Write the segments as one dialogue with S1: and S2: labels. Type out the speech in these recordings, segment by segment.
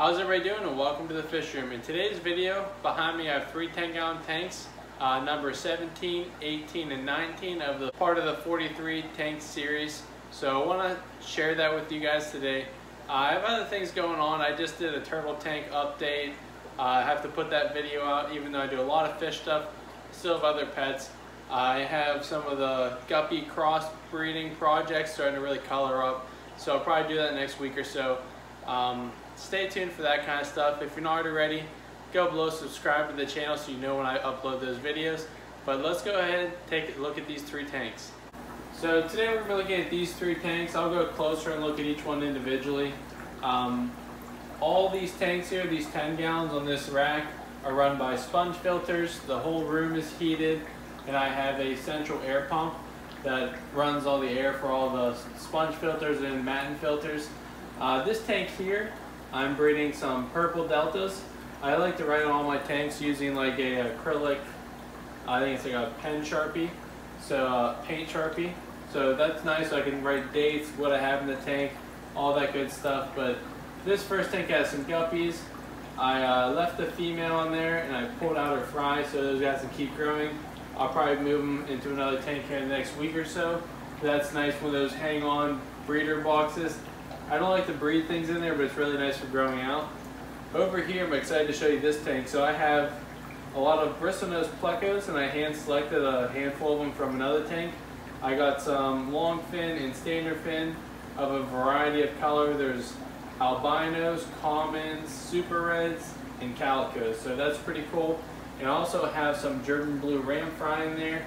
S1: How's everybody doing, and welcome to the fish room. In today's video, behind me I have three 10-gallon tanks, number 17, 18, and 19 of the part of the 43 tank series. So I want to share that with you guys today. I have other things going on. I just did a turtle tank update. I have to put that video out even though I do a lot of fish stuff. I still have other pets. I have some of the guppy cross breeding projects starting to really color up. So I'll probably do that next week or so. Stay tuned for that kind of stuff. If you're not already, go below, subscribe to the channel so you know when I upload those videos. But let's go ahead and take a look at these three tanks. So today we're going to be looking at these three tanks. I'll go closer and look at each one individually. All these tanks here, these 10 gallons on this rack, are run by sponge filters. The whole room is heated, and I have a central air pump that runs all the air for all the sponge filters and matten filters. This tank here, I'm breeding some purple deltas. I like to write on all my tanks using like a acrylic, I think it's like a pen Sharpie, so paint Sharpie. So that's nice, so I can write dates, what I have in the tank, all that good stuff. But this first tank has some guppies. I left the female on there and I pulled out her fry so those guys can keep growing. I'll probably move them into another tank here in the next week or so. That's nice for those hang-on breeder boxes. I don't like to breed things in there, but it's really nice for growing out. Over here, I'm excited to show you this tank. So I have a lot of bristlenose plecos, and I hand selected a handful of them from another tank. I got some long fin and standard fin of a variety of color. There's albinos, commons, super reds, and calicos. So that's pretty cool. And I also have some German blue ram fry in there.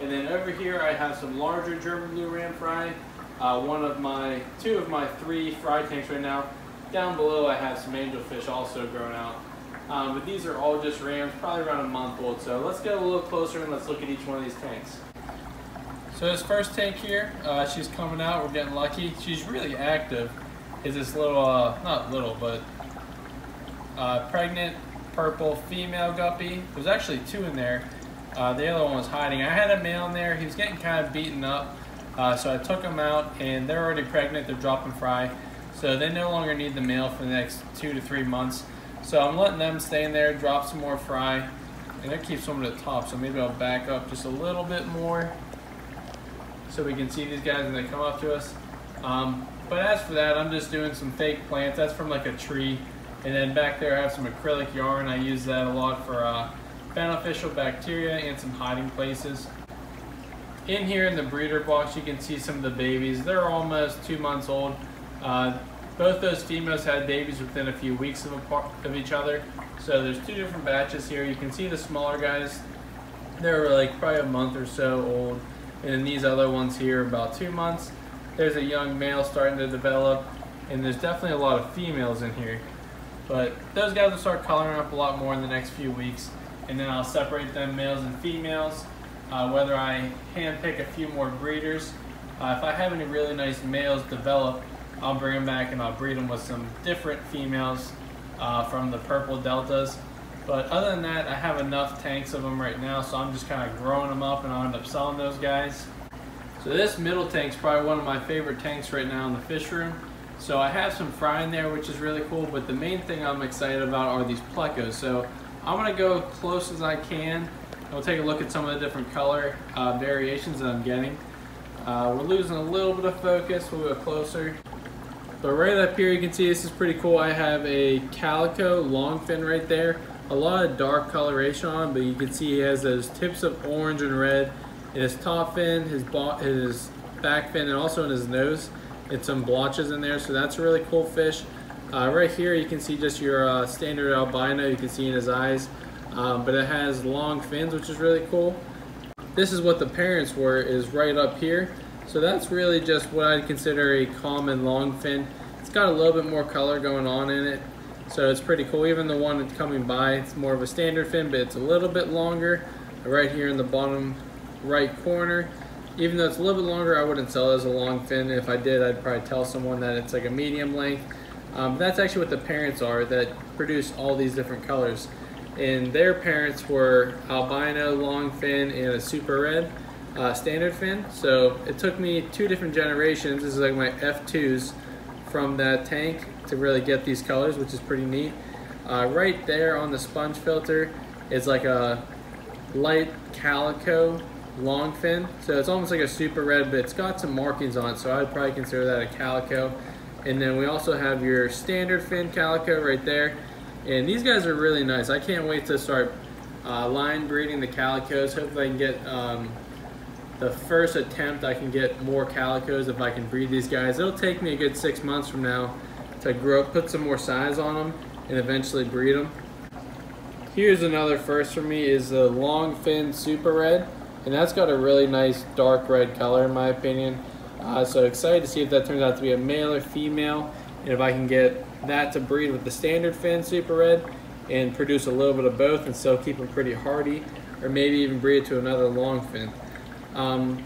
S1: And then over here, I have some larger German blue ram fry. Two of my three fry tanks right now. Down below I have some angelfish also growing out. But these are all just rams, probably around a month old. So let's get a little closer and let's look at each one of these tanks. So this first tank here, she's coming out, we're getting lucky. She's really active. Is this little, not little, but pregnant purple female guppy. There's actually two in there. The other one was hiding. I had a male in there, he was getting kind of beaten up. So I took them out, and they're already pregnant, they're dropping fry. So they no longer need the male for the next 2 to 3 months. So I'm letting them stay in there, drop some more fry, and that keeps them at the top. So maybe I'll back up just a little bit more so we can see these guys when they come up to us. But as for that, I'm just doing some fake plants. That's from like a tree. And then back there I have some acrylic yarn. I use that a lot for beneficial bacteria and some hiding places. In here in the breeder box, you can see some of the babies. They're almost 2 months old. Both those females had babies within a few weeks of each other. So there's two different batches here. You can see the smaller guys. They're like probably a month or so old. And then these other ones here are about 2 months. There's a young male starting to develop. And there's definitely a lot of females in here. But those guys will start coloring up a lot more in the next few weeks. And then I'll separate them males and females. Whether I hand pick a few more breeders. If I have any really nice males develop, I'll bring them back and I'll breed them with some different females from the purple deltas. But other than that, I have enough tanks of them right now, so I'm just kind of growing them up and I'll end up selling those guys. So this middle tank is probably one of my favorite tanks right now in the fish room. So I have some fry in there, which is really cool, but the main thing I'm excited about are these plecos. So I'm going to go close as I can. We'll take a look at some of the different color variations that I'm getting. We're losing a little bit of focus. We'll go closer. But right up here you can see this is pretty cool. I have a calico long fin right there. A lot of dark coloration on, but you can see he has those tips of orange and red in his top fin, his back fin, and also in his nose. It's some blotches in there, so that's a really cool fish. Right here you can see just your standard albino. You can see in his eyes. But it has long fins, which is really cool. This is what the parents were, is right up here. So that's really just what I'd consider a common long fin. It's got a little bit more color going on in it, so it's pretty cool. Even the one that's coming by, it's more of a standard fin, but it's a little bit longer. Right here in the bottom right corner. Even though it's a little bit longer, I wouldn't sell it as a long fin. If I did, I'd probably tell someone that it's like a medium length. That's actually what the parents are that produce all these different colors. And their parents were albino, long fin, and a super red standard fin. So it took me 2 different generations. This is like my F2s from that tank to really get these colors, which is pretty neat. Right there on the sponge filter is like a light calico long fin, so it's almost like a super red, but it's got some markings on it, so I would probably consider that a calico. And then we also have your standard fin calico right there, and these guys are really nice. I can't wait to start line breeding the calicos. Hopefully I can get the first attempt I can get more calicos if I can breed these guys. It'll take me a good 6 months from now to grow, put some more size on them, and eventually breed them. Here's another first for me, is the long fin super red, and that's got a really nice dark red color in my opinion. So excited to see if that turns out to be a male or female, and if I can get that to breed with the standard fin super red and produce a little bit of both and still keep them pretty hardy, or maybe even breed it to another long fin.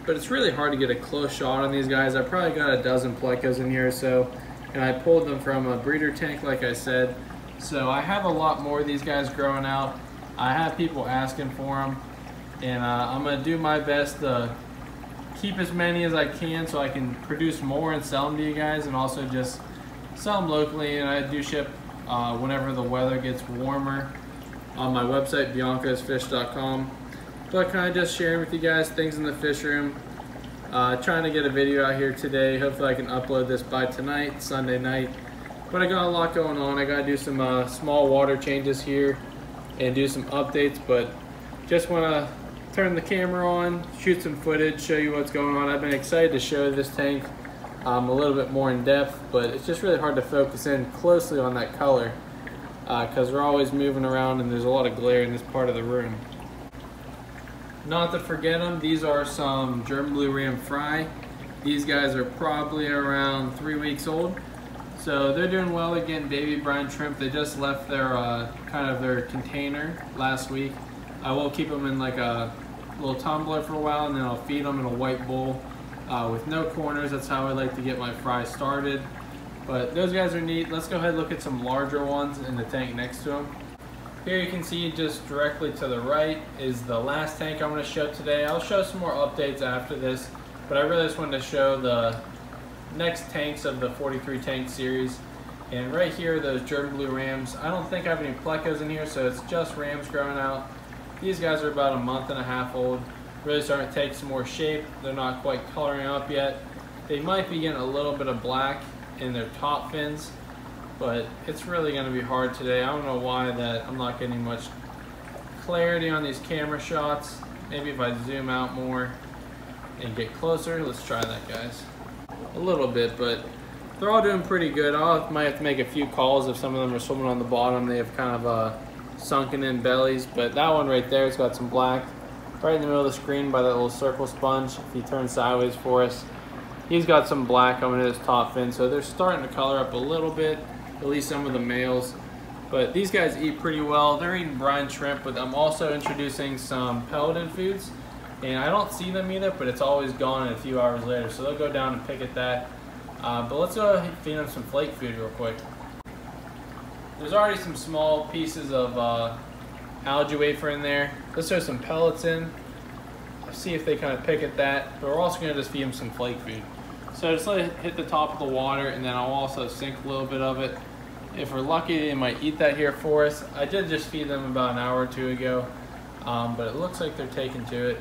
S1: But it's really hard to get a close shot on these guys. I probably got a dozen plecos in here or so, and I pulled them from a breeder tank like I said. So I have a lot more of these guys growing out. I have people asking for them, and I'm gonna do my best to keep as many as I can so I can produce more and sell them to you guys, and also just sell them locally. And I do ship whenever the weather gets warmer on my website, biancasfish.com. But kind of just sharing with you guys things in the fish room. Trying to get a video out here today. Hopefully I can upload this by tonight, Sunday night. But I got a lot going on. I gotta do some small water changes here and do some updates, but just wanna turn the camera on, shoot some footage, show you what's going on. I've been excited to show this tank a little bit more in depth, but it's just really hard to focus in closely on that color because we're always moving around and there's a lot of glare in this part of the room. Not to forget them, these are some German blue ram fry. These guys are probably around 3 weeks old. So they're doing well. They're getting baby brine shrimp. They just left their kind of their container last week. I will keep them in like a little tumbler for a while, and then I'll feed them in a white bowl with no corners. That's how I like to get my fry started. But those guys are neat. Let's go ahead and look at some larger ones in the tank next to them. Here you can see just directly to the right is the last tank I'm going to show today. I'll show some more updates after this, but I really just wanted to show the next tanks of the 43 tank series. And right here, those German blue rams. I don't think I have any plecos in here, so it's just rams growing out. These guys are about a month and a half old. Really starting to take some more shape. They're not quite coloring up yet. They might be getting a little bit of black in their top fins, but it's really going to be hard today. I don't know why that I'm not getting much clarity on these camera shots. Maybe if I zoom out more and get closer. Let's try that, guys. A little bit, but they're all doing pretty good. I might have to make a few calls if some of them are swimming on the bottom. They have kind of sunken in bellies, but that one right there has got some black right in the middle of the screen by that little circle sponge. If you turn sideways for us, he's got some black coming in his top fin, so they're starting to color up a little bit, at least some of the males. But these guys eat pretty well. They're eating brine shrimp, but I'm also introducing some pelleted foods. And I don't see them either, but it's always gone a few hours later. So they'll go down and pick at that. But let's go ahead and feed them some flake food real quick. There's already some small pieces of algae wafer in there. Let's throw some pellets in. Let's see if they kind of pick at that. But we're also going to just feed them some flake food. So just let it hit the top of the water, and then I'll also sink a little bit of it. If we're lucky, they might eat that here for us. I did just feed them about an hour or two ago, but it looks like they're taking to it.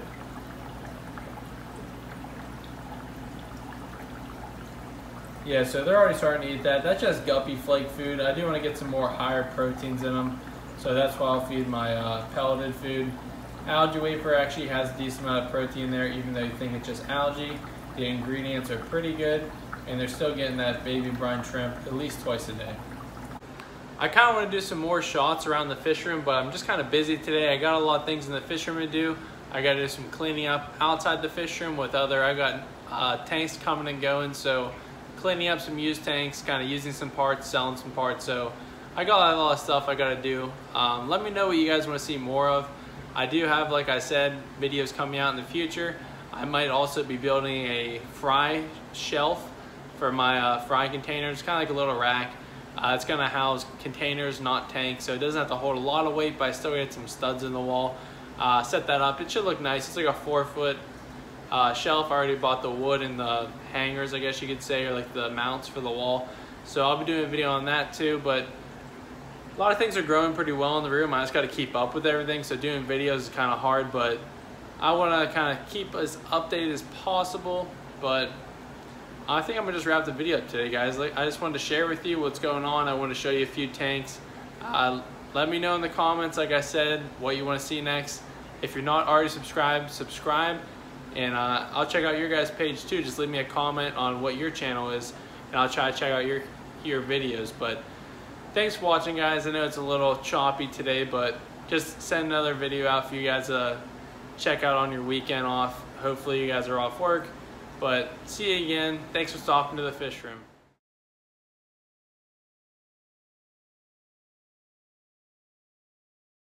S1: Yeah, so they're already starting to eat that. That's just guppy flake food. I do want to get some more higher proteins in them, so that's why I'll feed my pelleted food. Algae wafer actually has a decent amount of protein there, even though you think it's just algae. The ingredients are pretty good, and they're still getting that baby brine shrimp at least twice a day. I kind of want to do some more shots around the fish room, but I'm just kind of busy today. I got a lot of things in the fish room to do. I got to do some cleaning up outside the fish room with I got tanks coming and going, so cleaning up some used tanks, kind of using some parts, selling some parts. So I got a lot of stuff I got to do. Let me know what you guys want to see more of. I do have, like I said, videos coming out in the future. I might also be building a fry shelf for my fry containers, kind of like a little rack. It's going to house containers, not tanks, so it doesn't have to hold a lot of weight, but I still get some studs in the wall. Set that up. It should look nice. It's like a 4-foot shelf. I already bought the wood and the hangers, I guess you could say, or like the mounts for the wall. So I'll be doing a video on that too, but a lot of things are growing pretty well in the room. I just got to keep up with everything, so doing videos is kind of hard, but I want to kind of keep as updated as possible. But I think I'm gonna just wrap the video up today, guys. I just wanted to share with you what's going on. I want to show you a few tanks. Let me know in the comments, like I said, what you want to see next. If you're not already subscribed, subscribe, and I'll check out your guys' page too. Just leave me a comment on what your channel is, and I'll try to check out your videos. But thanks for watching, guys. I know it's a little choppy today, but just send another video out for you guys to check out on your weekend off. Hopefully you guys are off work. But see you again. Thanks for stopping to the fish room.